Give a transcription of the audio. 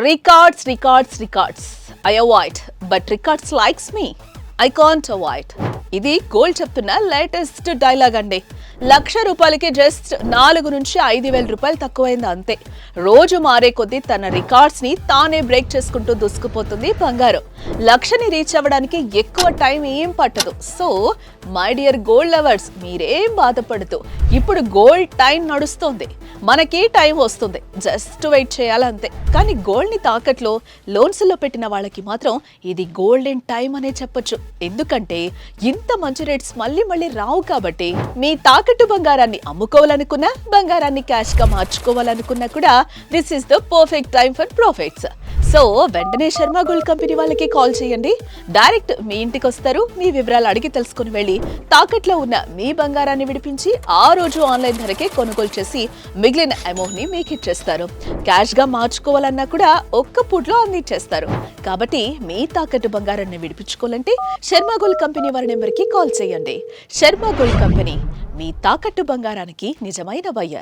Records. I avoid, but records likes me. I can't avoid. ఇది gold చెప్తున్న latest dialogue అండి. ₹1,00,000కి just 4 నుంచి 5,000 రూపాయలు తక్కువైంది అంతే. రోజు మారే కొద్దీ తన రికార్డ్స్ ని తానే బ్రేక్ చేసుకుంటూ దూసుకుపోతుంది బంగారం. 1,00,000ని రీచ్ అవ్వడానికి ఎక్కువ టైం ఏం పట్టదు. So my dear gold lovers, మీరేం బాధపడుతూ ఇప్పుడు గోల్డ్ టైం నడుస్తుంది, మనకి టైం వస్తుంది, జస్ట్ వెయిట్ చేయాలంతే. కానీ గోల్డ్ ని తాకట్లో లోన్స్ లో పెట్టిన వాళ్ళకి మాత్రం ఇది గోల్డెన్ టైం అనే చెప్పొచ్చు. ఎందుకంటే ఇంత మంచి రేట్స్ మళ్ళీ రావు కాబట్టి మీ తాకట్టు బంగారాన్ని అమ్ముకోవాలనుకున్నా, బంగారాన్ని క్యాష్ గా మార్చుకోవాలనుకున్నా కూడా this is the perfect time for profits. So వెంటనే శర్మ గోల్డ్ కంపెనీ వాళ్ళకి కాల్ చేయండి. డైరెక్ట్ మీ ఇంటికి వస్తారు. మీ వివరాలు అడిగి తెలుసుకుని వెళ్ళి తాకట్లో ఉన్న మీ బంగారాన్ని విడిపించి ఆ రోజు ఆన్లైన్ ధరకే కొనుగోలు చేసి మిగిలిన అమౌంట్ ని మీకు ఇచ్చేస్తారు. క్యాష్ గా మార్చుకోవాలన్నా కూడా ఒక్క పూట్లో అందించేస్తారు. కాబట్టి మీ తాకట్టు బంగారాన్ని విడిపించుకోవాలంటే శర్మ గోల్డ్ కంపెనీ వారి నెంబర్కి కాల్ చేయండి. శర్మ గోల్డ్ కంపెనీ, మీ తాకట్టు బంగారానికి నిజమైన బయ్యర్.